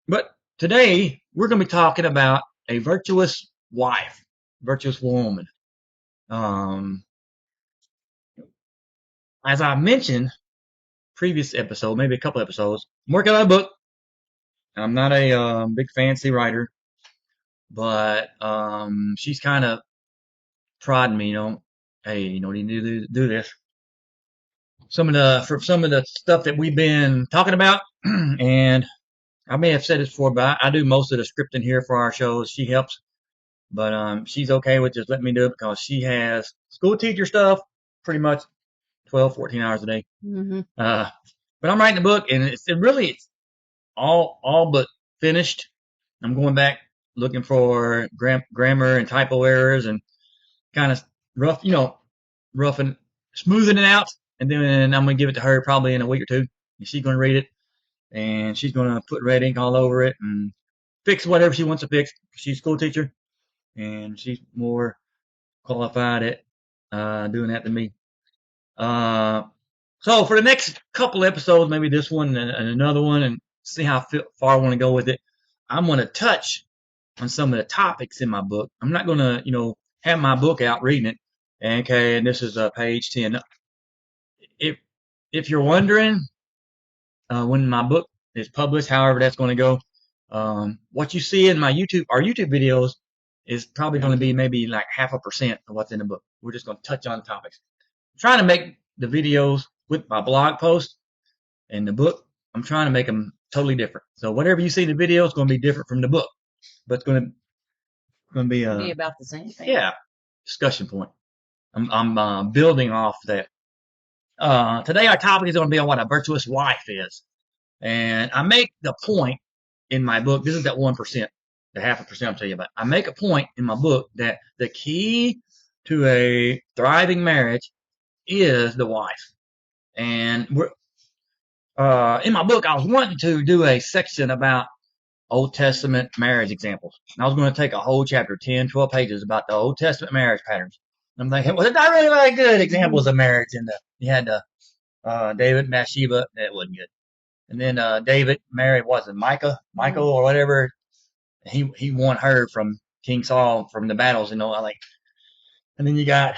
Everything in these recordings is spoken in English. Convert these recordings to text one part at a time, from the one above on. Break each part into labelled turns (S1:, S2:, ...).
S1: But today we're going to be talking about a virtuous wife, virtuous woman. Um, as I mentioned previous episode, maybe a couple episodes, I'm working on a book. I'm not a big fancy writer, but she's kind of prodding me, hey, you need to do this. Some of the stuff that we've been talking about, and I may have said this before, but I do most of the scripting here for our shows. She helps, but she's okay with just letting me do it because she has school teacher stuff pretty much 12, 14 hours a day.
S2: Mm-hmm.
S1: But I'm writing a book, and it's all but finished. I'm going back looking for grammar and typo errors and kind of rough, rough and smoothing it out. And then I'm going to give it to her probably in a week or two. And she's going to read it, and she's going to put red ink all over it and fix whatever she wants to fix. She's a school teacher, and she's more qualified at doing that than me. So for the next couple episodes, maybe this one and another one, and see how far I want to go with it, I'm going to touch on some of the topics in my book. I'm not going to, have my book out reading it. Okay, and this is page 10. If if you're wondering when my book is published, however that's going to go, what you see in our YouTube videos is probably going to be maybe like 0.5% of what's in the book. We're just going to touch on topics. I'm trying to make the videos with my blog post and the book. I'm trying to make them totally different. So whatever you see in the video is going to be different from the book, but it's going to be
S2: about the same thing.
S1: Yeah, discussion point. I'm building off that. Today our topic is going to be on what a virtuous wife is, and I make the point in my book. This is that 1%, the 0.5% I'm telling you about. I make a point in my book that the key to a thriving marriage is the wife. And in my book, I was wanting to do a section about Old Testament marriage examples. And I was going to take a whole chapter, 10, 12 pages about the Old Testament marriage patterns. And I'm thinking, well, there's not really very good examples of marriage in you had David and Bathsheba. That wasn't good. And then David married, Michael or whatever. He won her from King Saul from the battles, I like. And then you got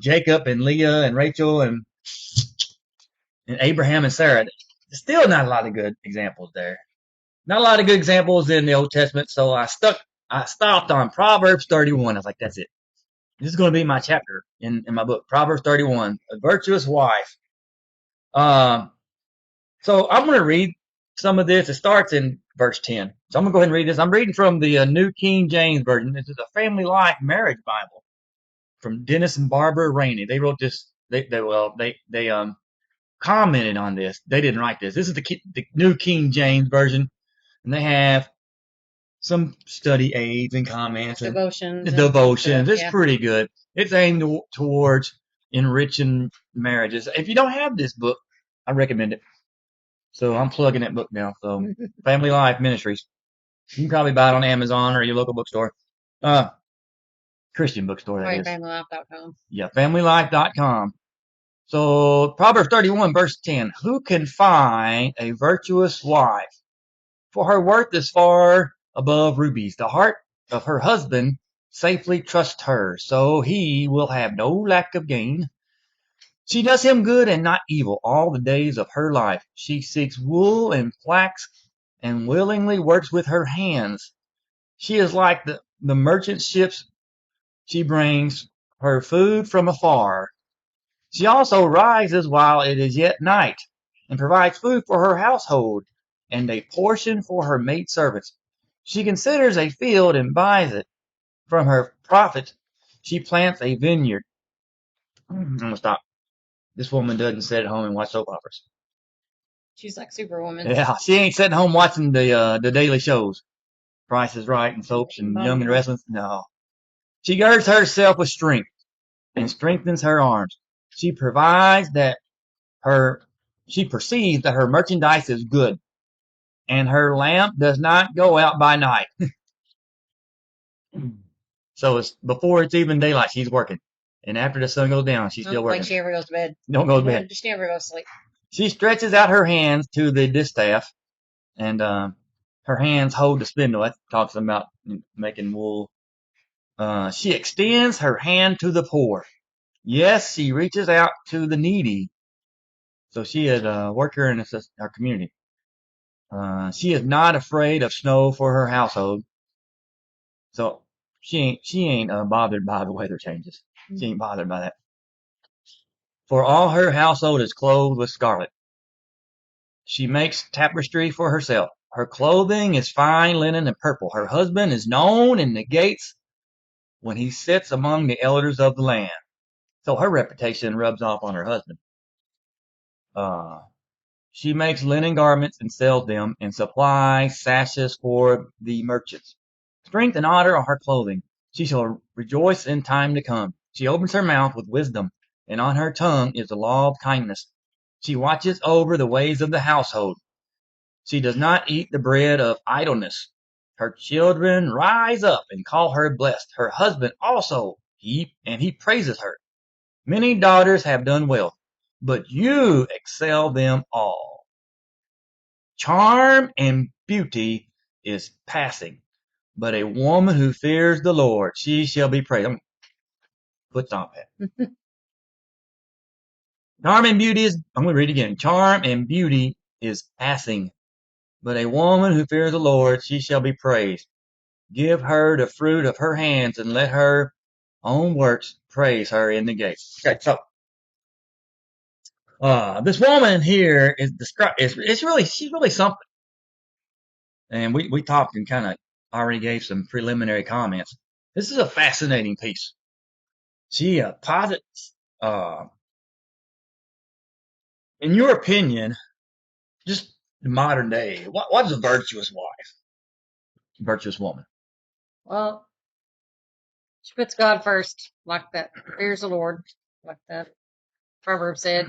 S1: Jacob and Leah and Rachel and Abraham and Sarah. Still not a lot of good examples there. Not a lot of good examples in the Old Testament, so I stopped on Proverbs 31. I was like, that's it. This is going to be my chapter in my book, Proverbs 31, a virtuous wife. So I'm going to read some of this. It starts in verse 10. So I'm going to go ahead and read this. I'm reading from the New King James Version. This is a Family Life Marriage Bible from Dennis and Barbara Rainey. They wrote this. They commented on this. They didn't write this. This is the New King James Version, and they have some study aids and comments and devotions. It's pretty good. It's aimed towards enriching marriages. If you don't have this book, I recommend it. So I'm plugging that book now. So Family Life Ministries. You can probably buy it on Amazon or your local bookstore. Christian bookstore, that is.
S2: FamilyLife.com.
S1: Yeah, FamilyLife.com. So Proverbs 31 verse 10. Who can find a virtuous wife? For her worth is far above rubies. The heart of her husband safely trusts her, so he will have no lack of gain. She does him good and not evil all the days of her life. She seeks wool and flax and willingly works with her hands. She is like the merchant ships. She brings her food from afar. She also rises while it is yet night and provides food for her household and a portion for her maidservants. She considers a field and buys it. From her profits, she plants a vineyard. I'm going to stop. This woman doesn't sit at home and watch soap operas.
S2: She's like Superwoman.
S1: Yeah, she ain't sitting home watching the daily shows. Price is Right and Soaps and Young and Restless. No. She girds herself with strength and strengthens her arms. She perceives that her merchandise is good, and her lamp does not go out by night. So it's before it's even daylight, she's working. And after the sun goes down, she's still working.
S2: Like she ever goes to bed.
S1: Don't go to bed.
S2: She never goes to sleep.
S1: She stretches out her hands to the distaff and Her hands hold the spindle. That talks about making wool. She extends her hand to the poor. Yes, she reaches out to the needy. So she is a worker in our community. She is not afraid of snow for her household. So she ain't bothered by the weather changes. She ain't bothered by that. For all her household is clothed with scarlet. She makes tapestry for herself. Her clothing is fine linen and purple. Her husband is known in the gates when he sits among the elders of the land. So her reputation rubs off on her husband. Uh, she makes linen garments and sells them and supplies sashes for the merchants. Strength and honor are her clothing. She shall rejoice in time to come. She opens her mouth with wisdom, and on her tongue is the law of kindness. She watches over the ways of the household. She does not eat the bread of idleness. Her children rise up and call her blessed. Her husband also, he praises her. Many daughters have done well, but you excel them all. Charm and beauty is passing, but a woman who fears the Lord, she shall be praised. I'm put on that. Charm and beauty is, I'm going to read it again. Charm and beauty is passing, but a woman who fears the Lord, she shall be praised. Give her the fruit of her hands and let her own works praise her in the gates. Okay, so, this woman here is described, she's really something. And we talked and kind of already gave some preliminary comments. This is a fascinating piece. She posits, in your opinion, just modern day, what is a virtuous wife? Virtuous woman.
S2: Well, she puts God first, like that. Fears the Lord, like that Proverbs said.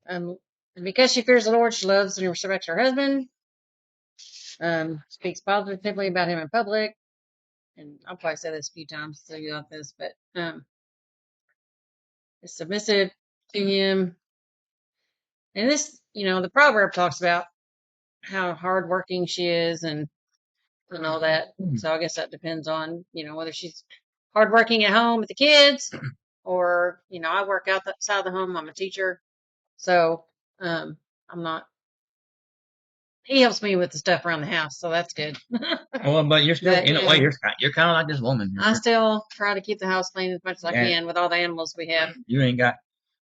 S2: And because she fears the Lord, she loves and respects her husband. Speaks positively about him in public. And I'll probably say this a few times so you got this, but is submissive to him. And this, the proverb talks about how hardworking she is and all that. So I guess that depends on, whether she's hardworking at home with the kids or, I work outside the home. I'm a teacher. So, I'm not, he helps me with the stuff around the house. So that's good.
S1: Well, but you're still, in a way, you're kind of like this woman.
S2: I still try to keep the house clean as much as I can with all the animals we have.
S1: You ain't got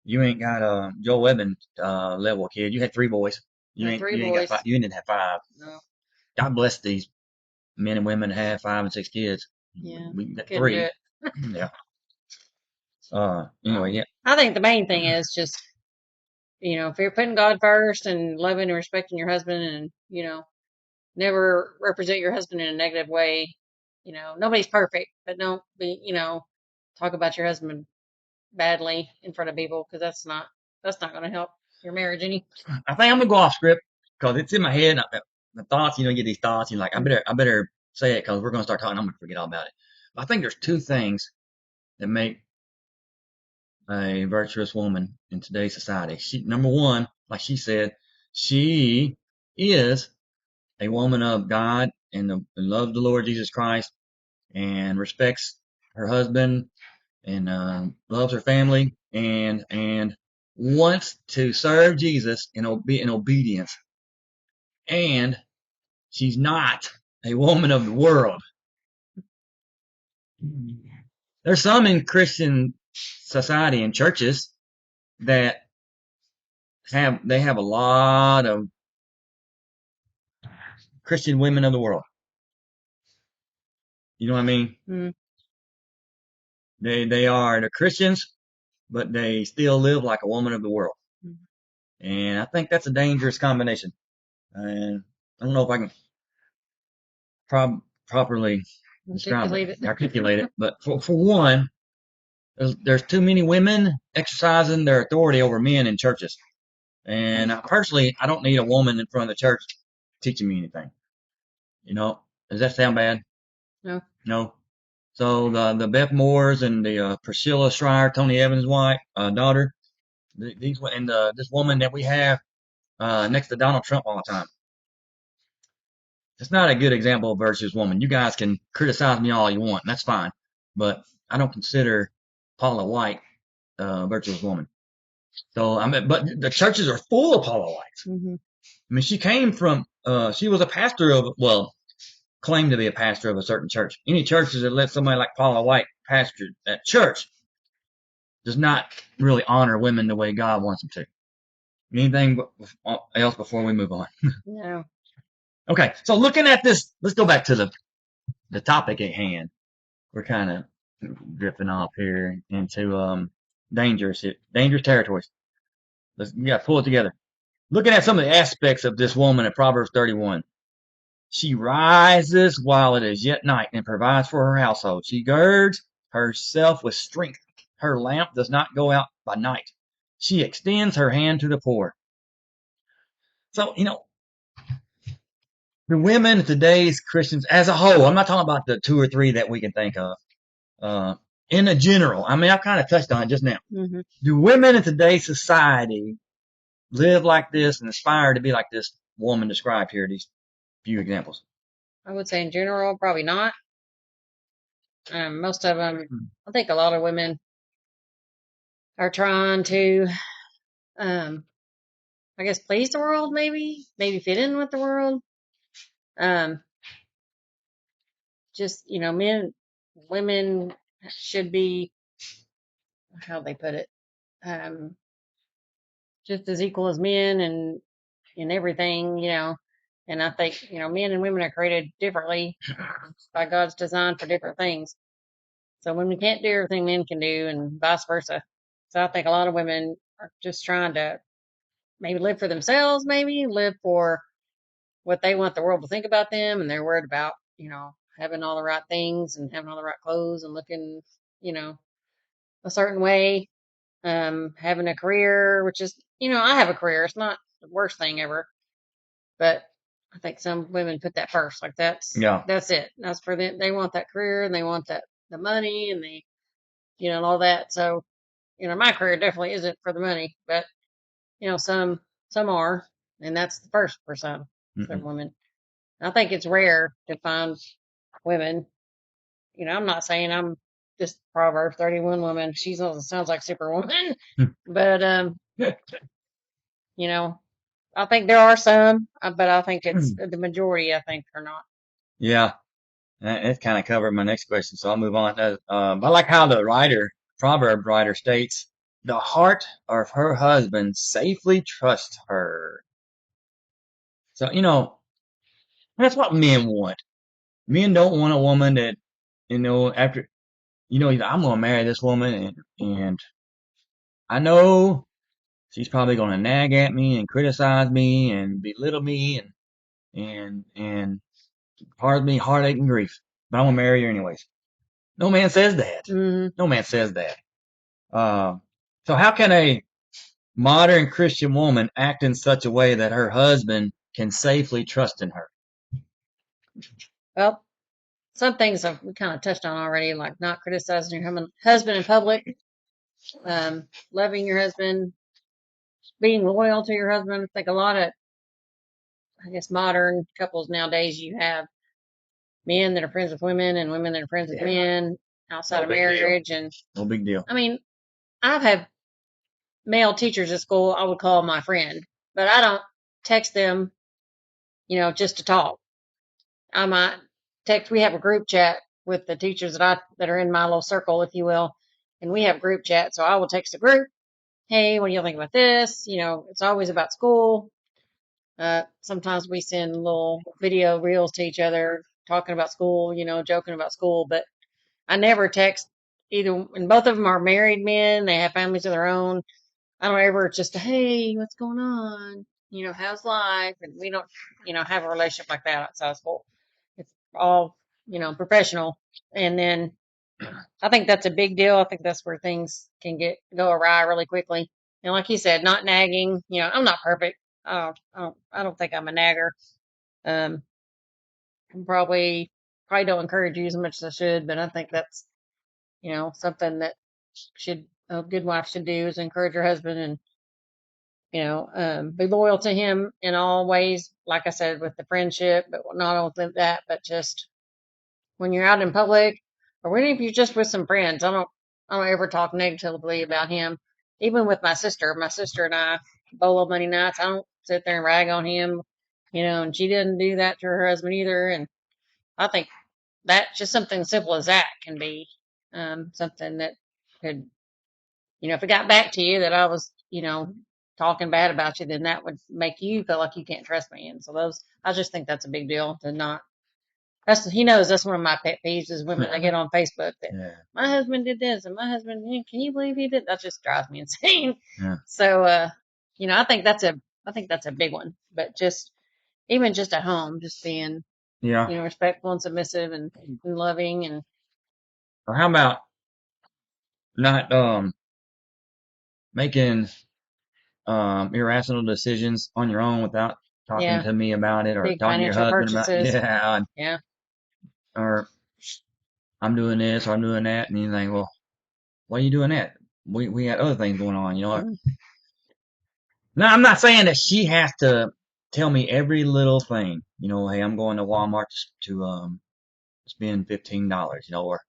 S1: Joe Webbin level kid. You had 3 boys. You ain't got 5. You didn't have 5.
S2: No.
S1: God bless these men and women that have 5 and 6 kids.
S2: Yeah.
S1: We got 3. Yeah. Anyway, yeah.
S2: I think the main thing is just, if you're putting God first and loving and respecting your husband and, never represent your husband in a negative way. Nobody's perfect, but don't be, talk about your husband badly in front of people because that's not going to help your marriage any.
S1: I think I'm gonna go off script because it's in my head. The thoughts, you get these thoughts. You're like, I better say it because we're gonna start talking. I'm gonna forget all about it. But I think there's 2 things that make a virtuous woman in today's society. Number 1, like she said, she is a woman of God and loves the Lord Jesus Christ and respects her husband and loves her family and wants to serve Jesus in obedience. And she's not a woman of the world. There's some in Christian society and churches that have a lot of Christian women of the world. You know what I mean?
S2: Mm.
S1: They're Christians, but they still live like a woman of the world. Mm. And I think that's a dangerous combination. And I don't know if I can properly articulate it. But for one, there's too many women exercising their authority over men in churches. And personally, I don't need a woman in front of the church teaching me anything. Does that sound bad?
S2: No.
S1: No. So the Beth Moores and the Priscilla Schreier, Tony Evans' wife, daughter, this woman that we have next to Donald Trump all the time. It's not a good example of virtuous woman. You guys can criticize me all you want, and that's fine. But I don't consider Paula White a virtuous woman. So I mean, but the churches are full of Paula Whites.
S2: Mm-hmm.
S1: I mean, she came from, she was a pastor of, well, claimed to be a pastor of a certain church. Any churches that let somebody like Paula White pastor that church does not really honor women the way God wants them to. Anything else before we move on?
S2: No.
S1: Okay, so looking at this, let's go back to the topic at hand. We're kind of drifting off here into dangerous territories. We got to pull it together. Looking at some of the aspects of this woman in Proverbs 31. She rises while it is yet night and provides for her household. She girds herself with strength. Her lamp does not go out by night. She extends her hand to the poor. So, the women of today's Christians as a whole, I'm not talking about the two or three that we can think of, in a general, I mean, I've kind of touched on it just now.
S2: Mm-hmm.
S1: Do women in today's society live like this and aspire to be like this woman described here, these few examples?
S2: I would say in general, probably not. Most of them, I think a lot of women are trying to, I guess, please the world, maybe fit in with the world. Just, women should be, how they put it, just as equal as men and in everything, And I think, men and women are created differently by God's design for different things. So women can't do everything men can do and vice versa. So I think a lot of women are just trying to maybe live for themselves, maybe live for what they want the world to think about them. And they're worried about, having all the right things and having all the right clothes and looking, a certain way. Having a career, which is, I have a career. It's not the worst thing ever, but I think some women put that first. Like
S1: Yeah.
S2: that's it. That's for them. They want that career and they want the money and they, and all that. So, my career definitely isn't for the money, but some are, and that's the first for some women. I think it's rare to find women. I'm not saying I'm this Proverbs 31 woman. She sounds like Superwoman, but I think there are some, but I think it's the majority. I think are not.
S1: Yeah, it kind of covered my next question, so I'll move on. I like how the Proverbs writer states, the heart of her husband safely trusts her. So, that's what men want. Men don't want a woman that, after, I'm going to marry this woman and I know she's probably going to nag at me and criticize me and belittle me and cause me heartache and grief, but I'm going to marry her anyways. No man says that.
S2: Mm-hmm.
S1: No man says that. So how can a modern Christian woman act in such a way that her husband can safely trust in her?
S2: Well, some things we kind of touched on already, like not criticizing your husband in public, loving your husband, being loyal to your husband. I think a lot of, I guess, modern couples nowadays, you have men that are friends with women and women that are friends with men outside of marriage. And
S1: No big deal.
S2: I mean, I've had male teachers at school I would call my friend, but I don't text them, just to talk. I might text. We have a group chat with the teachers that are in my little circle, if you will, and we have a group chat. So I will text the group, "Hey, what do you think about this?" It's always about school. Sometimes we send little video reels to each other talking about school, joking about school, but I never text either. And both of them are married men. They have families of their own. I don't ever just, "Hey, what's going on? How's life?" And we don't, have a relationship like that outside of school. It's all, professional. And then I think that's a big deal. I think that's where things can go awry really quickly. And like you said, not nagging. I'm not perfect. I don't think I'm a nagger. Um, I'm probably don't encourage you as much as I should, but I think that's, something that a good wife should do is encourage her husband and be loyal to him in all ways. Like I said, with the friendship, but not only that, but just when you're out in public, or even if you're just with some friends. I don't ever talk negatively about him. Even with my sister and I, bolo money nights, I don't sit there and rag on him, and she didn't do that to her husband either. And I think that just something simple as that can be something that could, if it got back to you that I was, talking bad about you, then that would make you feel like you can't trust me. And so I just think that's a big deal to not. He knows that's one of my pet peeves is women that get on Facebook that my husband did this and my husband, can you believe he did? That just drives me insane.
S1: Yeah.
S2: So, I think that's a big one. But even just at home, just being, respectful and submissive and loving and.
S1: Or how about not making irrational decisions on your own without talking to me about it, or
S2: big
S1: talking to your
S2: financial
S1: husband about it?
S2: purchases.
S1: Yeah. Or I'm doing this or I'm doing that, and you think, well, why are you doing that? We got other things going on,
S2: Mm-hmm.
S1: Now, I'm not saying that she has to tell me every little thing. Hey, I'm going to Walmart to spend $15, or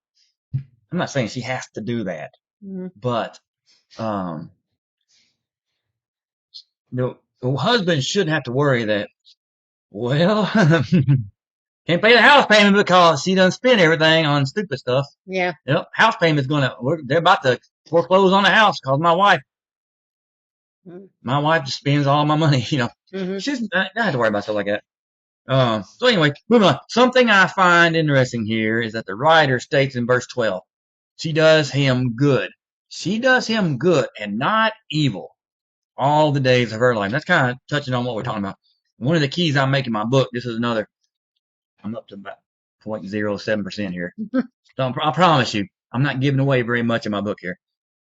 S1: I'm not saying she has to do that.
S2: Mm-hmm.
S1: But the husband shouldn't have to worry that, well, can't pay the house payment because she done spent everything on stupid stuff.
S2: Yeah.
S1: Yep, house payment's they're about to foreclose on the house because my wife just spends all my money,
S2: Mm-hmm.
S1: She's not have to worry about stuff like that. So anyway, moving on. Something I find interesting here is that the writer states in verse 12, she does him good. She does him good and not evil all the days of her life. That's kind of touching on what we're talking about. One of the keys I make in my book, this is another, I'm up to about 0.07% here. So I promise you, I'm not giving away very much in my book here.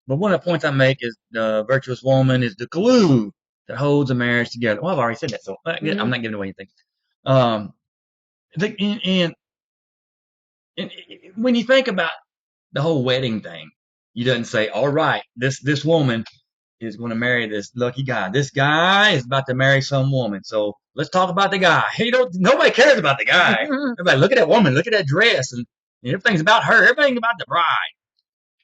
S1: But one of the points I make is the virtuous woman is the glue that holds a marriage together. Well, I've already said that, so I'm not giving away anything. Um, and when you think about the whole wedding thing, you doesn't say, all right, this woman is going to marry this lucky guy. This guy is about to marry some woman. So let's talk about the guy. Nobody cares about the guy. Everybody, look at that woman. Look at that dress. And everything's about her. Everything's about the bride.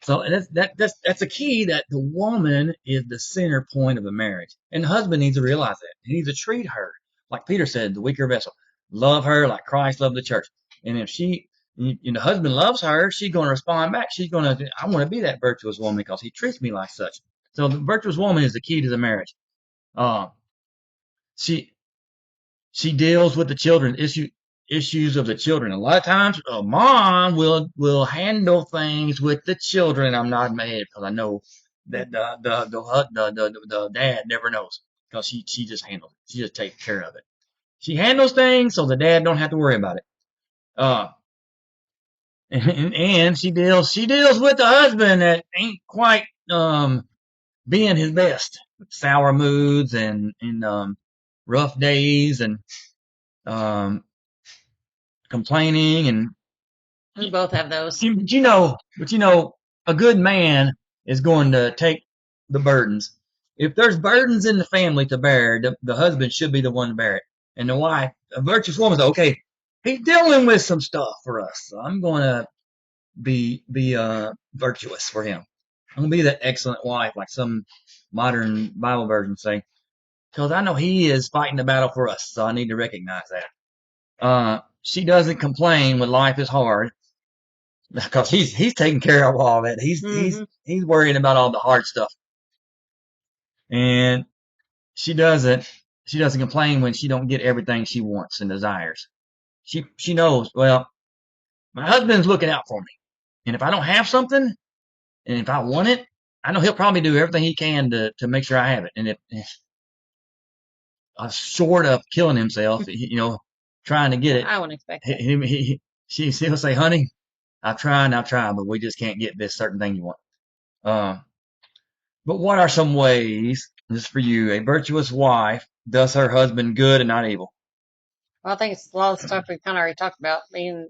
S1: So that's a key, that the woman is the center point of the marriage. And the husband needs to realize that. He needs to treat her, like Peter said, the weaker vessel. Love her like Christ loved the church. And if the husband loves her, she's going to respond back. She's going to, I want to be that virtuous woman because he treats me like such. So the virtuous woman is the key to the marriage. Uh, she she deals with the children issues of the children. A lot of times, a mom will handle things with the children. I'm not mad because I know that the dad never knows because she just handles it. She just takes care of it. She handles things so the dad don't have to worry about it. Uh, and she deals with the husband that ain't quite being his best. Sour moods and rough days and um complaining. And
S2: We both have those.
S1: but a good man is going to take the burdens. If there's burdens in the family to bear, the husband should be the one to bear it. And the wife, a virtuous woman, says, okay, he's dealing with some stuff for us, so I'm going to be virtuous for him. I'm going to be that excellent wife, like some modern Bible versions say, because I know he is fighting the battle for us, so I need to recognize that. She doesn't complain when life is hard because he's taking care of all that. He's worrying about all the hard stuff, and she doesn't she doesn't complain when she don't get everything she wants and desires. She knows, well, my husband's looking out for me, and if I don't have something, and if I want it, I know he'll probably do everything he can to make sure I have it. And if short of killing himself, trying to get it,
S2: I wouldn't expect that.
S1: He'll say, honey, I've tried, but we just can't get this certain thing you want. But what are some ways, this is for you, a virtuous wife does her husband good and not evil?
S2: Well, I think it's a lot of stuff we kind of already talked about, being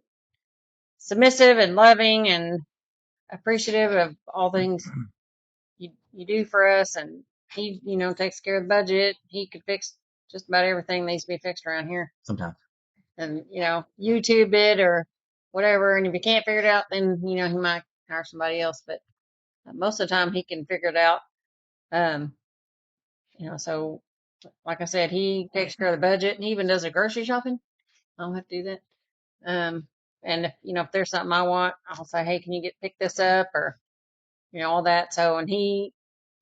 S2: submissive and loving and appreciative of all things you do for us, and he, takes care of the budget. He could fix just about everything that needs to be fixed around here.
S1: Sometimes.
S2: And, YouTube it or whatever. And if he can't figure it out, then, he might hire somebody else. But most of the time he can figure it out. So like I said, he takes care of the budget and he even does the grocery shopping. I don't have to do that. And if there's something I want, I'll say, hey, can you pick this up or, all that. So, and he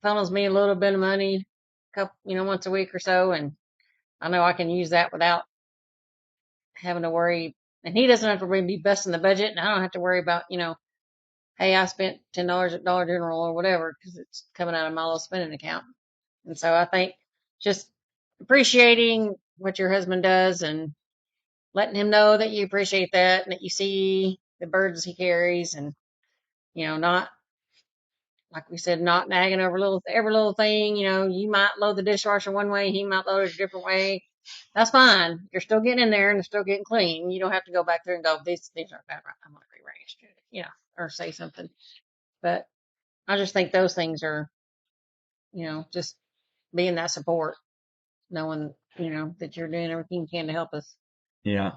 S2: funnels me a little bit of money, once a week or so. And I know I can use that without having to worry. And he doesn't have to really be busting the budget. And I don't have to worry about, hey, I spent $10 at Dollar General or whatever, because it's coming out of my little spending account. And so I think just appreciating what your husband does and letting him know that you appreciate that and that you see the burdens he carries and, not, like we said, not nagging over every little thing. You might load the dishwasher one way, he might load it a different way. That's fine. You're still getting in there and they're still getting clean. You don't have to go back there and go, these aren't bad, right? I'm going to rearrange it, or say something. But I just think those things are, just being that support, knowing, that you're doing everything you can to help us.
S1: Yeah.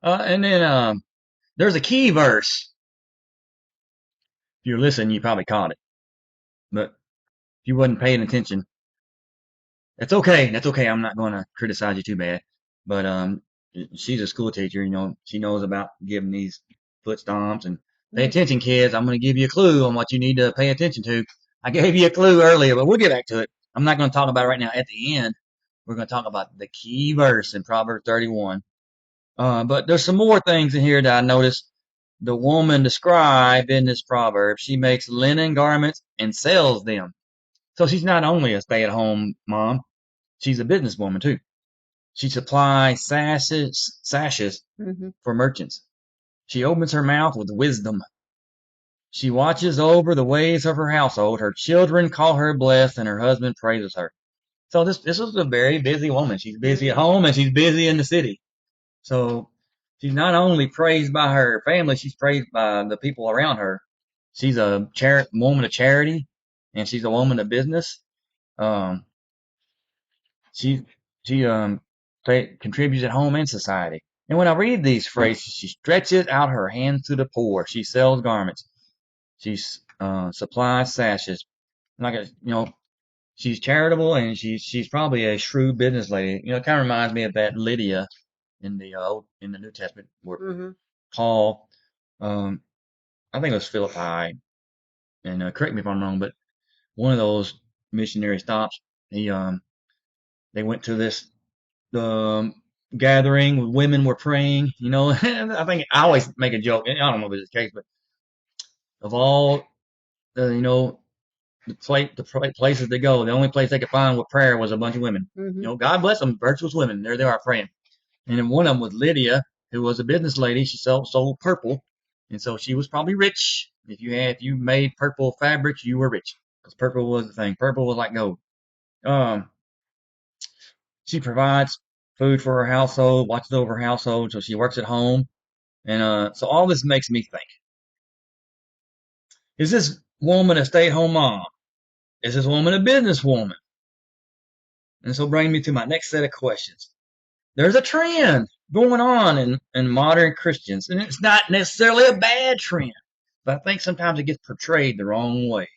S1: And then there's a key verse. If you listen, you probably caught it. But if you wasn't paying attention, that's okay. That's okay. I'm not going to criticize you too bad. But she's a school teacher. She knows about giving these foot stomps and pay attention, kids. I'm going to give you a clue on what you need to pay attention to. I gave you a clue earlier, but we'll get back to it. I'm not going to talk about it right now. At the end, we're going to talk about the key verse in Proverbs 31. But there's some more things in here that I noticed. The woman described in this proverb, she makes linen garments and sells them. So she's not only a stay-at-home mom, she's a businesswoman too. She supplies sashes for merchants. She opens her mouth with wisdom. She watches over the ways of her household. Her children call her blessed, and her husband praises her. So this is a very busy woman. She's busy at home and she's busy in the city. So she's not only praised by her family, she's praised by the people around her. She's a woman of charity, and she's a woman of business. Um, she contributes at home and society. And when I read these phrases, she stretches out her hands to the poor. She sells garments. She supplies sashes. Like she's charitable, and she's probably a shrewd business lady. It kind of reminds me of that Lydia in the New Testament where Paul, I think it was Philippi, and correct me if I'm wrong, but one of those missionary stops, they went to this gathering, women were praying. I think I always make a joke. I don't know if it's the case, but of all the the places they go, the only place they could find with prayer was a bunch of women. God bless them, virtuous women. There they are praying. And then one of them was Lydia, who was a business lady. She sold purple, and so she was probably rich. If you made purple fabrics, you were rich, because purple was the thing. Purple was like gold. She provides food for her household, watches over her household, so she works at home. And so all this makes me think: is this woman a stay-at-home mom? Is this woman a businesswoman? And so bring me to my next set of questions. There's a trend going on in modern Christians, and it's not necessarily a bad trend, but I think sometimes it gets portrayed the wrong way.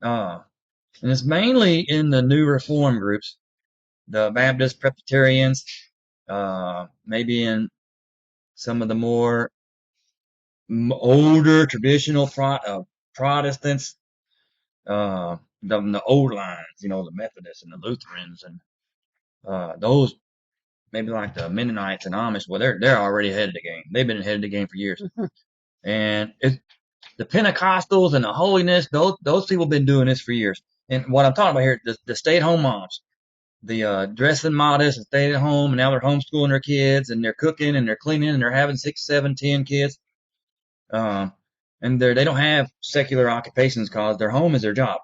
S1: And it's mainly in the new reform groups, the Baptist, Presbyterians, maybe in some of the more older traditional Protestants, the old lines, the Methodists and the Lutherans, and those maybe like the Mennonites and Amish. Well, they're already ahead of the game. They've been ahead of the game for years. And the Pentecostals and the holiness, those people have been doing this for years. And what I'm talking about here, the stay-at-home moms, the dressing modest and staying at home, and now they're homeschooling their kids, and they're cooking and they're cleaning and they're having 6, 7, 10 kids. And they don't have secular occupations because their home is their job.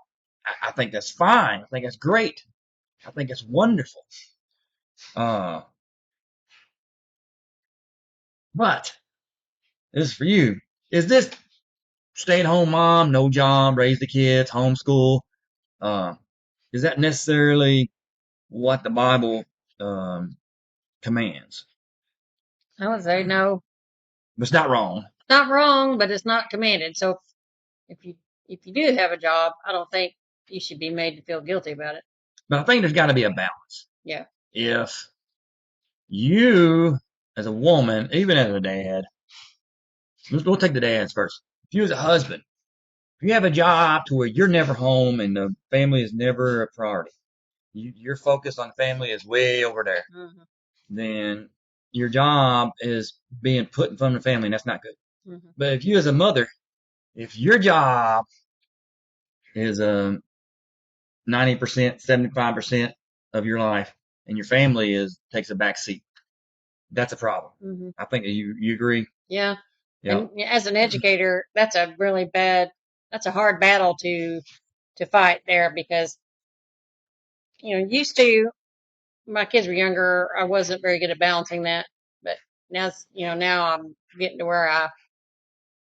S1: I think that's fine. I think that's great. I think it's wonderful. But this is for you. Is this stay-at-home mom, no job, raise the kids, homeschool, is that necessarily what the Bible commands?
S2: I would say no.
S1: But it's not wrong.
S2: Not wrong, but it's not commanded. So if you do have a job, I don't think you should be made to feel guilty about it.
S1: But I think there's got to be a balance.
S2: Yeah.
S1: If you, as a woman, even as a dad, we'll take the dads first. If you as a husband, if you have a job to where you're never home and the family is never a priority, your focus on family is way over there,
S2: Mm-hmm.
S1: then your job is being put in front of the family, and that's not good.
S2: Mm-hmm.
S1: But if you as a mother, if your job is 90%, 75% of your life, and your family takes a back seat, that's a problem.
S2: Mm-hmm.
S1: I think you agree.
S2: Yeah.
S1: Yeah.
S2: And as an educator, that's a really that's a hard battle to fight there because, used to, my kids were younger, I wasn't very good at balancing that, but now, now I'm getting to where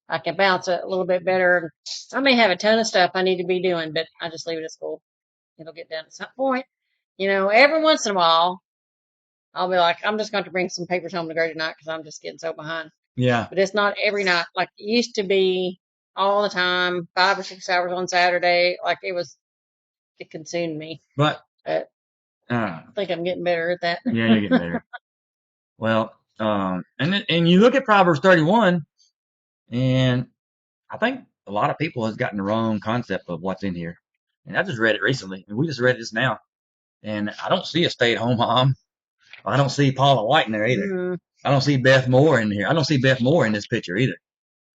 S2: I can balance it a little bit better. I may have a ton of stuff I need to be doing, but I just leave it at school. It'll get done at some point. Every once in a while, I'll be like, I'm just going to bring some papers home to grade tonight because I'm just getting so behind.
S1: Yeah.
S2: But it's not every night like it used to be all the time, 5 or 6 hours on Saturday. Like it consumed me.
S1: But
S2: I think I'm getting better at that.
S1: yeah, you're getting better. Well, and you look at Proverbs 31, and I think a lot of people has gotten the wrong concept of what's in here. And I just read it recently, and we just read this now, and I don't see a stay-at-home mom. I don't see Paula White in there either.
S2: Mm-hmm.
S1: I don't see Beth Moore in here. I don't see Beth Moore in this picture either.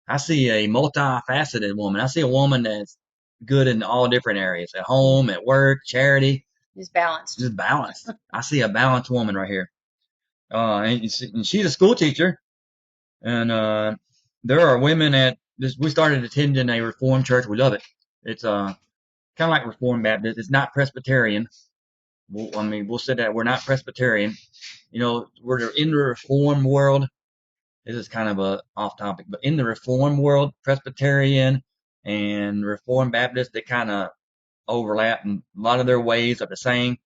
S1: I see a multifaceted woman. I see a woman that's good in all different areas, at home, at work, charity.
S2: Just balanced.
S1: Just balanced. I see a balanced woman right here. And she's a school teacher, and there are women at this. We started attending a Reformed church. We love it. It's kind of like Reformed Baptist. It's not Presbyterian. We'll say that we're not Presbyterian. We're in the Reformed world. This is kind of a off topic, but in the Reformed world, Presbyterian and Reformed Baptist, they kind of overlap, and a lot of their ways are the same,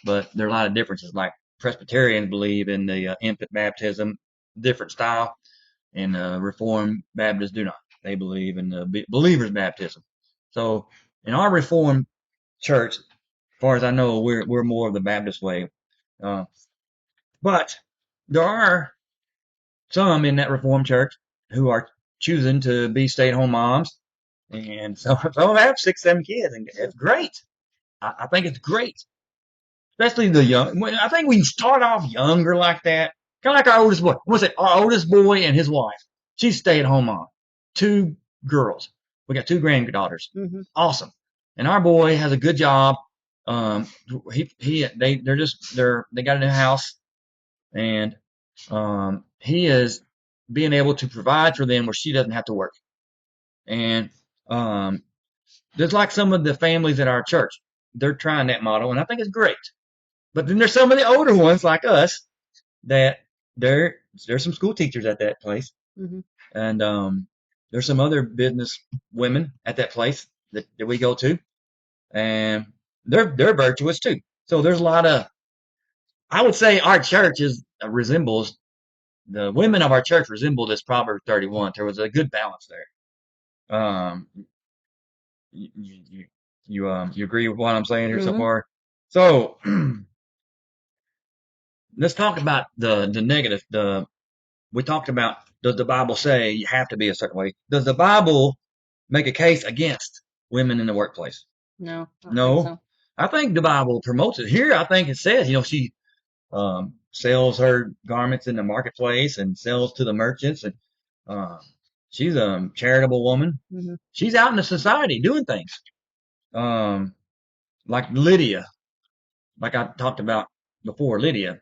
S1: but there are a lot of differences. Like Presbyterians believe in the infant baptism, different style, and Reformed Baptists do not. They believe in the believer's baptism. So in our Reformed church, as far as I know, we're more of the Baptist way. But there are some in that Reformed church who are choosing to be stay-at-home moms, and some of them have 6, 7 kids, and it's great. I think it's great, especially the young. I think we start off younger like that, kind of like our oldest boy. What's it? Our oldest boy and his wife. She's stay-at-home mom. 2 girls. We got 2 granddaughters.
S2: Mm-hmm.
S1: Awesome. And our boy has a good job. They got a new house, and he is being able to provide for them where she doesn't have to work. And there's like some of the families at our church, they're trying that model, and I think it's great. But then there's some of the older ones like us that there's some school teachers at that place,
S2: Mm-hmm.
S1: and there's some other business women at that place that we go to, and they're virtuous too. So there's a lot of, I would say our church resembles the women of our church resemble this Proverbs 31. There was a good balance there. You agree with what I'm saying here so
S2: Mm-hmm.
S1: far? So let's talk about the negative. We talked about, does the Bible say you have to be a certain way? Does the Bible make a case against women in the workplace?
S2: No. I don't
S1: No.
S2: think so.
S1: I think the Bible promotes it. Here, I think it says, she sells her garments in the marketplace and sells to the merchants, and uh, she's a charitable woman.
S2: Mm-hmm.
S1: She's out in the society doing things. Like Lydia, like I talked about before, Lydia.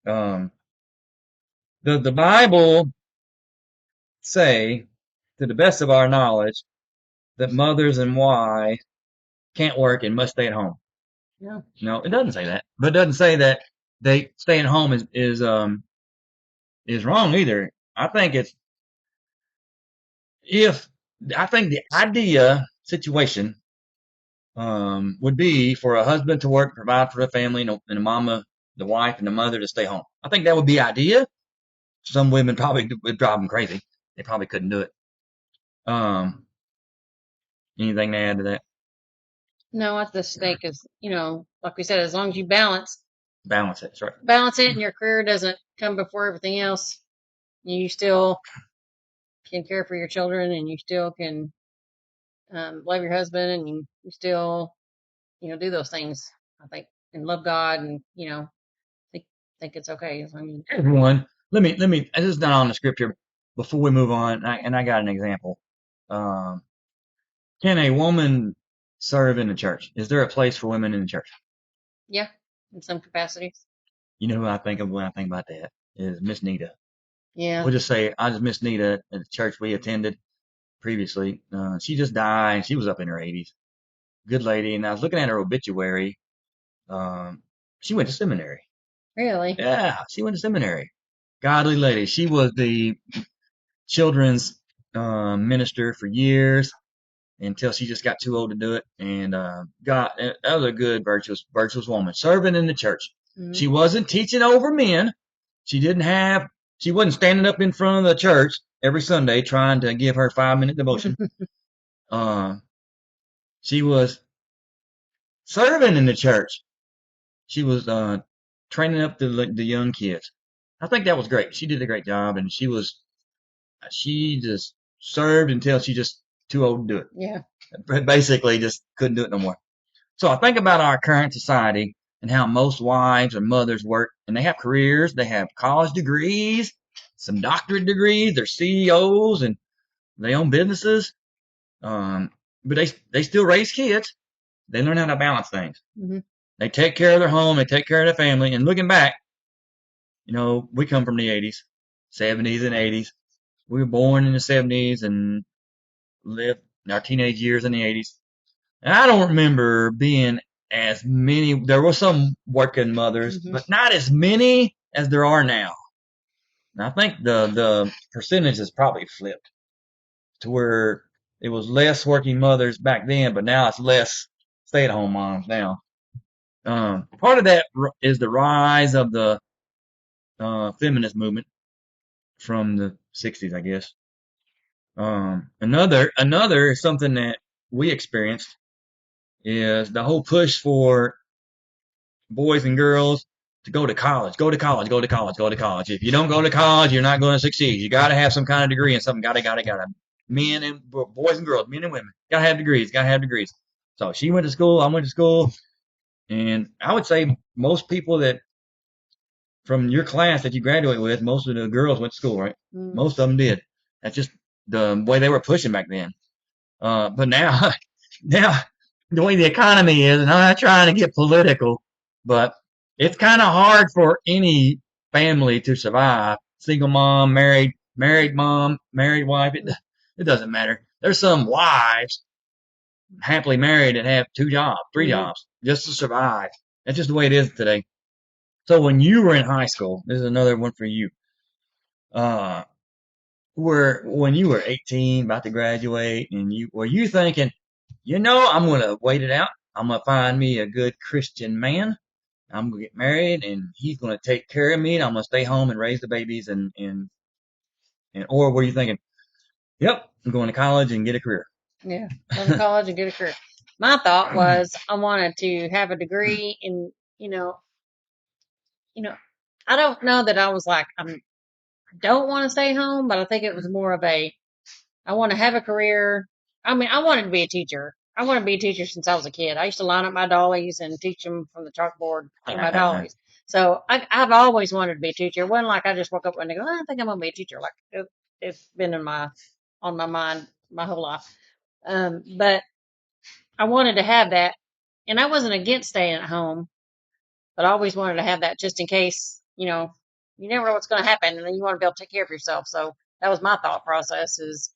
S1: Does the Bible say, to the best of our knowledge, that mothers and wives can't work and must stay at home?
S2: No.
S1: No, it doesn't say that. But it doesn't say that they staying at home is wrong either. I think I think the idea situation would be for a husband to work, provide for the family, and a mama, the wife, and the mother to stay home. I think that would be ideal. Some women probably would drive them crazy. They probably couldn't do it. Um, anything to add to that?
S2: No, at the stake is, like we said, as long as you balance
S1: Balance it. That's right.
S2: balance it, and your career doesn't come before everything else, you still can care for your children, and you still can love your husband, and you still, do those things. I think, and love God, and think think it's okay as long as.
S1: Everyone, let me. This is not on the scripture. Before we move on, I got an example. Um, can a woman serve in the church? Is there a place for women in the church?
S2: Yeah, in some capacities.
S1: You know who I think of when I think about that is Miss Nita.
S2: Yeah.
S1: We'll just say I just Miss Nita at the church we attended previously. She just died. She was up in her 80s. Good lady. And I was looking at her obituary. Um, she went to seminary.
S2: Really?
S1: Yeah, she went to seminary. Godly lady. She was the children's minister for years until she just got too old to do it. And God, that was a good, virtuous woman serving in the church.
S2: Mm-hmm.
S1: She wasn't teaching over men. She wasn't standing up in front of the church every Sunday trying to give her 5-minute devotion. She was serving in the church. She was training up the young kids. I think that was great. She did a great job, and she just served until she just too old to do it.
S2: Yeah.
S1: Basically, just couldn't do it no more. So I think about our current society and how most wives or mothers work, and they have careers, they have college degrees, some doctorate degrees, they're CEOs, and they own businesses. But they still raise kids. They learn how to balance things.
S2: Mm-hmm.
S1: They take care of their home, they take care of their family. And looking back, we come from the 80s, 70s, and 80s. We were born in the 70s and lived our teenage years in the 80s. And I don't remember being as many. There were some working mothers,
S2: Mm-hmm.
S1: but not as many as there are now. And I think the percentage has probably flipped to where it was less working mothers back then, but now it's less stay-at-home moms now. Part of that is the rise of the feminist movement from the 60s, I guess. Another is something that we experienced is the whole push for boys and girls to go to college, go to college, go to college, go to college. If you don't go to college, you're not going to succeed. You got to have some kind of degree in something. Gotta. Men and boys and girls, men and women, gotta have degrees, gotta have degrees. So she went to school, I went to school, and I would say most people that from your class that you graduate with, most of the girls went to school, right?
S2: Mm.
S1: Most of them did. That's just the way they were pushing back then. But now, now the way the economy is, and I'm not trying to get political, but it's kind of hard for any family to survive. Single mom, married mom, married wife. It doesn't matter. There's some wives happily married that have 2 jobs, 3 jobs just to survive. That's just the way it is today. So when you were in high school, this is another one for you. When you were 18, about to graduate, and were you thinking, I'm gonna wait it out. I'm gonna find me a good Christian man. I'm gonna get married, and he's gonna take care of me, and I'm gonna stay home and raise the babies, or were you thinking, yep, I'm going to college and get a career?
S2: Yeah, go to college and get a career. My thought was I wanted to have a degree in, I don't know that I was like, I don't want to stay home, but I think it was more of I want to have a career. I mean, I wanted to be a teacher. I wanted to be a teacher since I was a kid. I used to line up my dollies and teach them from the chalkboard to my dollies. So I've always wanted to be a teacher. It wasn't like I just woke up one day and go, I think I'm going to be a teacher. Like it's been on my mind my whole life. But I wanted to have that, and I wasn't against staying at home, but I always wanted to have that just in case, you never know what's going to happen, and then you want to be able to take care of yourself. So that was my thought process is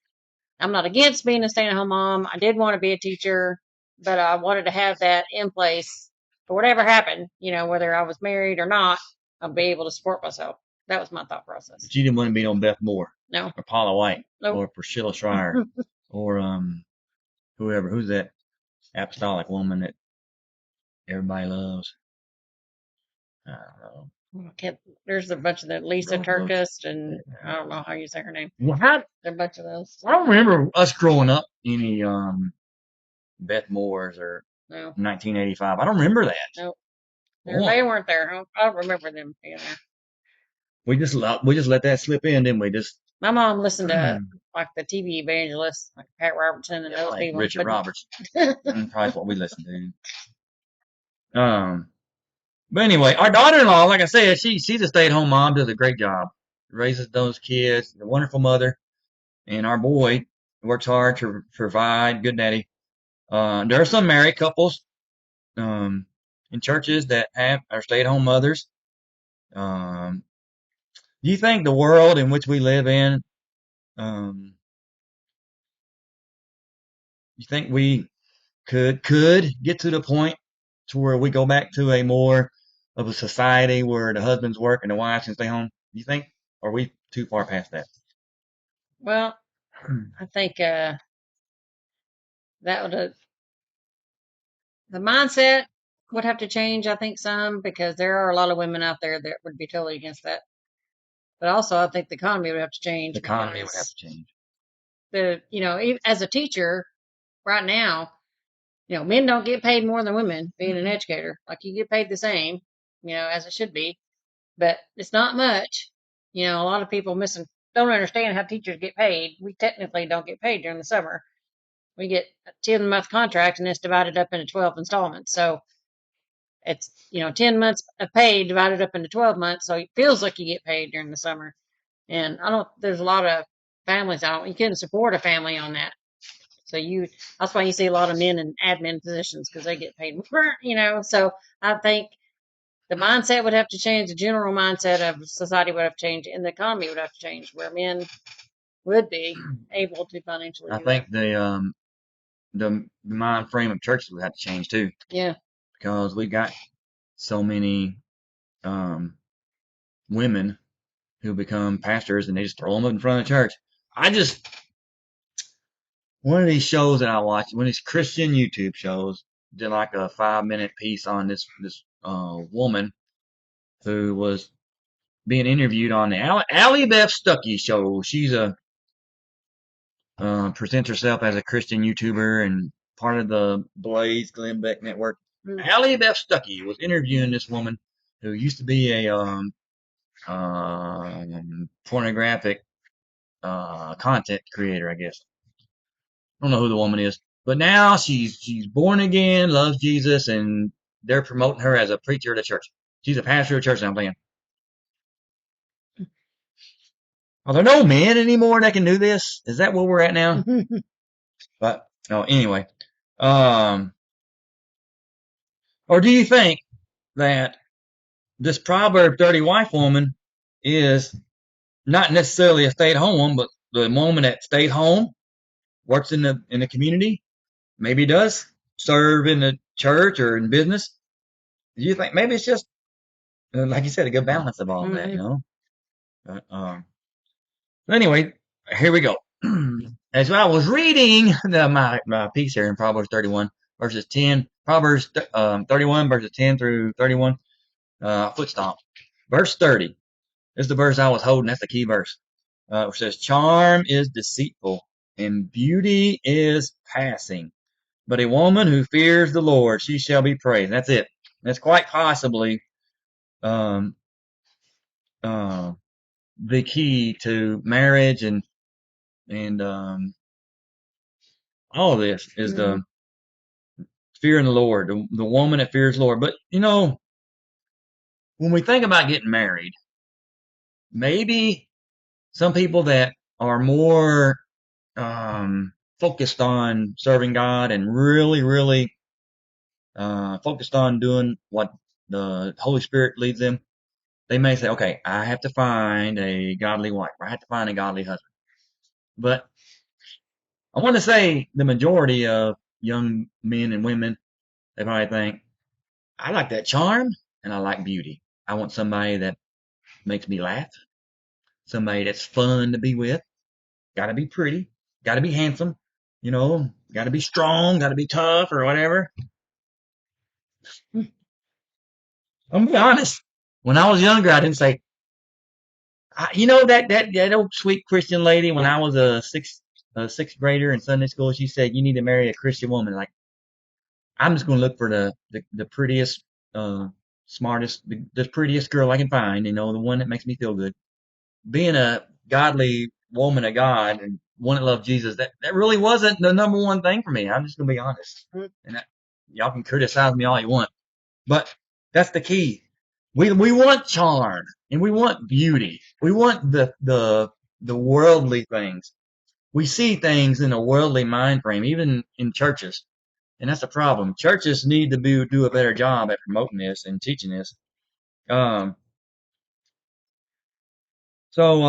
S2: I'm not against being a stay-at-home mom. I did want to be a teacher, but I wanted to have that in place for whatever happened, whether I was married or not, I'll be able to support myself. That was my thought process.
S1: But you didn't want to be on Beth Moore,
S2: No,
S1: or Paula White,
S2: nope.
S1: or Priscilla Schreier, or whoever. Who's that? apostolic woman that everybody loves. I don't know.
S2: There's a bunch of the Lisa
S1: Those books.
S2: Turkist, and I don't know how you say her name.
S1: Well,
S2: There are a bunch of those.
S1: I don't remember us growing up any Beth Moore's or
S2: No,
S1: 1985. I don't remember that.
S2: no,
S1: Boy,
S2: they weren't there. I don't remember them being there.
S1: we just let that slip in, didn't we? Just
S2: My mom listened to like the TV evangelists, like Pat Robertson and those
S1: like
S2: people.
S1: Richard Roberts. Probably what we listened to. But anyway, our daughter-in-law, like I said, she's a stay-at-home mom, does a great job, raises those kids, a wonderful mother, and our boy works hard to provide, good daddy. There are some married couples in churches that are stay-at-home mothers. Um, do you think the world in which we live in, you think we could get to the point to where we go back to a more of a society where the husbands work and the wives can stay home? Do you think? Or are we too far past that?
S2: Well, I think that would the mindset would have to change. I think some because there are a lot of women out there that would be totally against that. But also, I think the economy would have to change.
S1: The economy would have to change.
S2: As a teacher right now, men don't get paid more than women being an educator. Like you get paid the same, as it should be, but it's not much. A lot of people don't understand how teachers get paid. We technically don't get paid during the summer. We get a 10-month contract and it's divided up into 12 installments. So it's, 10 months of pay divided up into 12 months. So it feels like you get paid during the summer. And there's a lot of families out. You couldn't support a family on that. So that's why you see a lot of men in admin positions because they get paid more, So I think the mindset would have to change. The general mindset of society would have to change and the economy would have to change where men would be able to financially
S1: I
S2: do that.
S1: think the mind frame of churches would have to change too,
S2: Yeah.
S1: because we got so many women who become pastors and they just throw them up in front of the church. One of these shows that I watch, one of these Christian YouTube shows, did like a 5-minute piece on this woman who was being interviewed on the Allie Beth Stuckey show. She's presents herself as a Christian YouTuber and part of the Blaze Glenn Beck network. Allie Beth Stuckey was interviewing this woman who used to be a pornographic content creator, I guess. I don't know who the woman is, but now she's born again, loves Jesus, and they're promoting her as a preacher at a church. She's a pastor at a church, and I'm thinking, are there no men anymore that can do this? Is that where we're at now? But anyway, or do you think that this Proverb 30 wife woman is not necessarily a stay-at-home woman, but the woman that stayed home, works in the community, maybe does serve in the church or in business? Do you think maybe it's just like you said, a good balance of all that, But, anyway, here we go. As I was reading my piece here in Proverbs 31 verses 10, Proverbs 31 verses 10 through 31, foot stomp. Verse 30 is the verse I was holding. That's the key verse. It says, charm is deceitful and beauty is passing, but a woman who fears the Lord, she shall be praised. That's it. That's quite possibly um, uh, the key to marriage and all of this is the fearing the Lord, the woman that fears the Lord. But when we think about getting married, maybe some people that are more focused on serving God and really, really focused on doing what the Holy Spirit leads them, they may say, okay, I have to find a godly wife, or I have to find a godly husband. But I want to say the majority of young men and women, they probably think, I like that charm and I like beauty. I want somebody that makes me laugh, somebody that's fun to be with, gotta be pretty, gotta be handsome, Got to be strong, got to be tough or whatever. I'm gonna be honest. When I was younger, I didn't say, that old sweet Christian lady when I was a sixth grader in Sunday school. She said you need to marry a Christian woman. Like I'm just gonna look for the prettiest, smartest, the prettiest girl I can find. The one that makes me feel good. Being a godly woman of God and one that loved Jesus, that really wasn't the number one thing for me. I'm just gonna be honest. And y'all can criticize me all you want, but that's the key. We want charm and we want beauty. We want the worldly things. We see things in a worldly mind frame, even in churches, and that's the problem. Churches need to do a better job at promoting this and teaching this. Um, so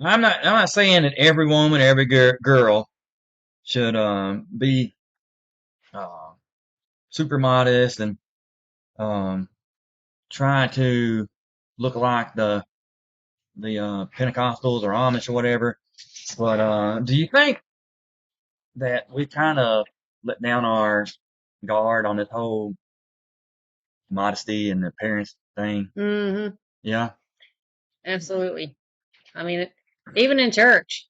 S1: I'm not saying that every woman, every girl should be uh, super modest and um, try to look like the Pentecostals or Amish or whatever. But do you think that we kind of let down our guard on this whole modesty and appearance thing?
S2: Mm-hmm.
S1: Yeah.
S2: Absolutely. I mean, even in church,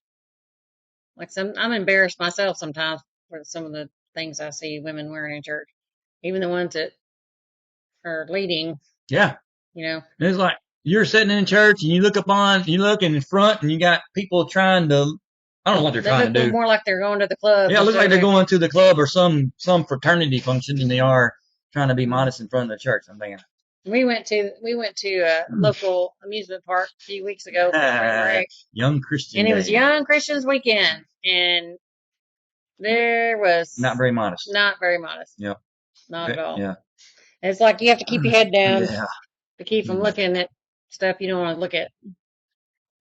S2: like I'm embarrassed myself sometimes for some of the things I see women wearing in church, even the ones that are leading.
S1: Yeah. It's like you're sitting in church and you look in front and you got people trying to, I don't know what they're trying to
S2: They look
S1: do.
S2: more like they're going to the club.
S1: Yeah, it looks like they're going to the club or some fraternity function than they are trying to be modest in front of the church. I'm thinking,
S2: We went to a local amusement park a few weeks ago for spring break,
S1: Young Christian
S2: and it was
S1: Day.
S2: Young Christians Weekend, and there was
S1: Not very modest.
S2: Not very modest.
S1: Yep.
S2: Not at all.
S1: Yeah.
S2: It's like you have to keep your head down
S1: Yeah.
S2: to keep from looking at stuff you don't want to look at.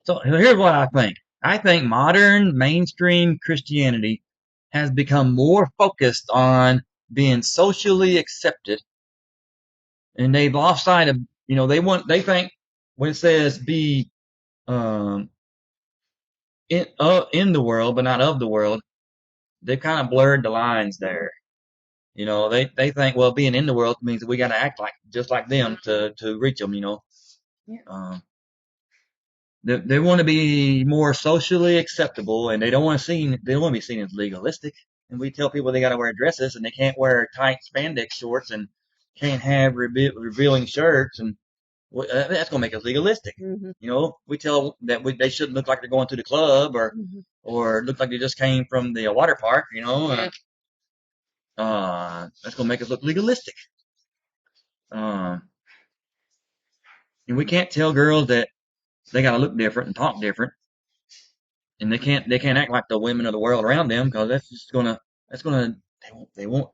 S1: So here's what I think. I think modern mainstream Christianity has become more focused on being socially accepted, and they've lost sight of, they think when it says be um, in the world but not of the world, they've kind of blurred the lines there. They think, well, being in the world means that we got to act like just like them to reach them.
S2: Yeah.
S1: They want to be more socially acceptable, and they don't want to be seen as legalistic. And we tell people they got to wear dresses and they can't wear tight spandex shorts and can't have revealing shirts, and that's going to make us legalistic.
S2: Mm-hmm.
S1: We tell that they shouldn't look like they're going to the club or look like they just came from the water park.
S2: Yeah.
S1: That's going to make us look legalistic. And we can't tell girls that they got to look different and talk different, and they can't act like the women of the world around them, because they won't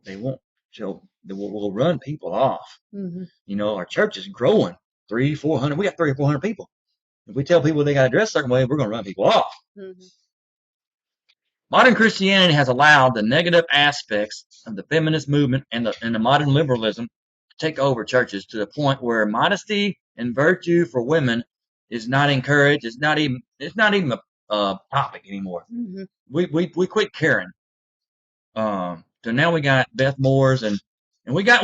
S1: show. Will run people off.
S2: Mm-hmm.
S1: Our church is growing 300-400. We got 300-400 people. If we tell people they got to dress a certain way, we're going to run people off.
S2: Mm-hmm.
S1: Modern Christianity has allowed the negative aspects of the feminist movement and the modern liberalism to take over churches to the point where modesty and virtue for women is not encouraged. It's not even a topic anymore.
S2: Mm-hmm.
S1: We quit caring. So now we got Beth Moore's and we got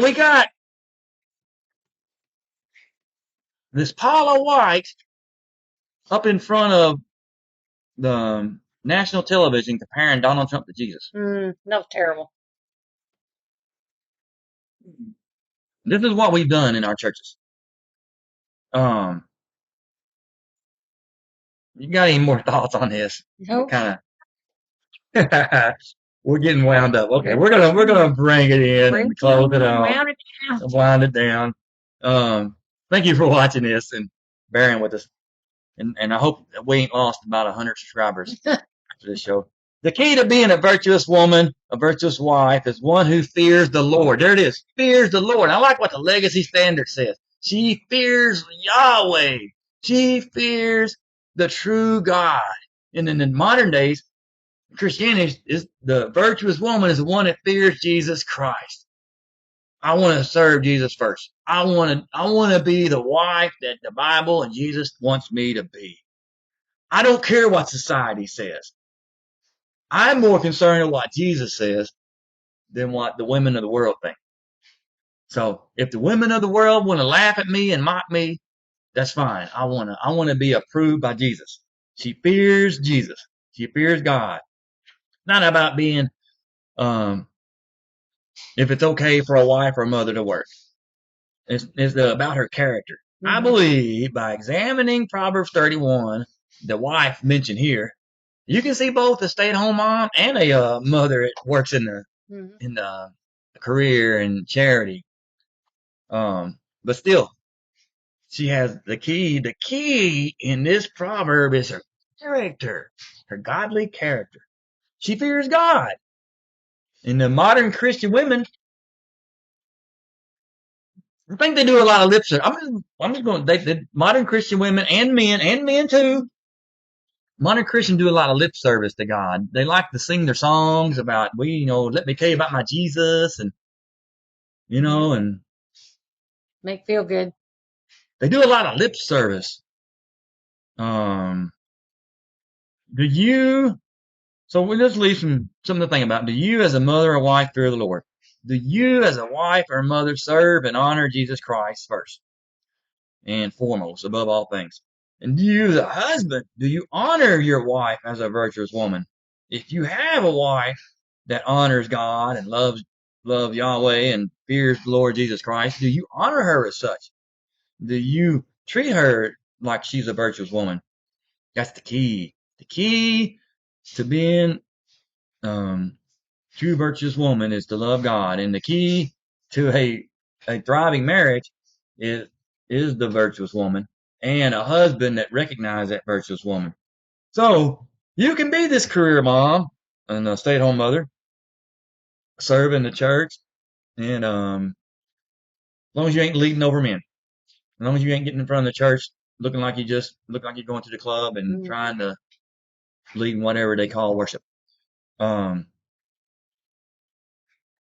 S1: this Paula White up in front of the national television comparing Donald Trump to Jesus.
S2: That was terrible.
S1: This is what we've done in our churches. You got any more thoughts on this?
S2: Nope.
S1: Kind of. We're getting wound up. Okay, we're gonna bring it in and close it out. Wind it down. Thank you for watching this and bearing with us. And I hope that we ain't lost about 100 subscribers to this show. The key to being a virtuous woman, a virtuous wife, is one who fears the Lord. There it is. Fears the Lord. I like what the Legacy Standard says. She fears Yahweh. She fears the true God. And in the modern days, Christianity is the virtuous woman is the one that fears Jesus Christ. I want to serve Jesus first. I want to be the wife that the Bible and Jesus wants me to be. I don't care what society says. I'm more concerned with what Jesus says than what the women of the world think. So if the women of the world want to laugh at me and mock me, that's fine. I wanna be approved by Jesus. She fears Jesus. She fears God. Not about being if it's okay for a wife or a mother to work. It's about her character. Mm-hmm. I believe by examining Proverbs 31, the wife mentioned here, you can see both a stay-at-home mom and a mother that works in the career and charity. But still, she has the key. The key in this proverb is her character, her godly character. She fears God. And the modern Christian women, I think they do a lot of lip service. I'm just going. The modern Christian women and men too. Modern Christians do a lot of lip service to God. They like to sing their songs about let me tell you about my Jesus, and and
S2: make feel good.
S1: They do a lot of lip service. Do you? So we'll just leave something to think about. Do you, as a mother or wife, fear the Lord? Do you, as a wife or mother, serve and honor Jesus Christ first and foremost, above all things? And do you, as a husband, do you honor your wife as a virtuous woman? If you have a wife that honors God and loves Yahweh and fears the Lord Jesus Christ, do you honor her as such? Do you treat her like she's a virtuous woman? That's the key. The key to being true virtuous woman is to love God, and the key to a thriving marriage is the virtuous woman and a husband that recognizes that virtuous woman. So you can be this career mom and a stay-at-home mother, serve in the church, and as long as you ain't leading over men, as long as you ain't getting in front of the church looking like you're going to the club and trying to lead in whatever they call worship.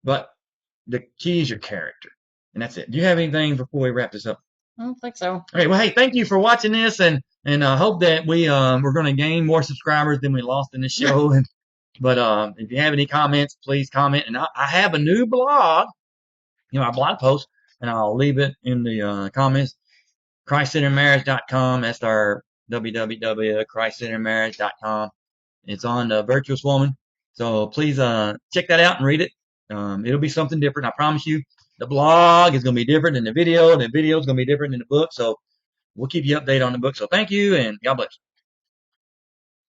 S1: But the key is your character. And that's it. Do you have anything before we wrap this up?
S2: I don't think so.
S1: All right. Well, hey, thank you for watching this, and I hope that we're going to gain more subscribers than we lost in this show. But if you have any comments, please comment. And I have a new blog, my blog post, and I'll leave it in the comments. ChristCenteredMarriage.com. That's our www.ChristCenteredMarriage.com. It's on the Virtuous Woman. So please check that out and read it. It'll be something different. I promise you. The blog is going to be different than the video. The video is going to be different than the book. So we'll keep you updated on the book. So thank you, and God bless.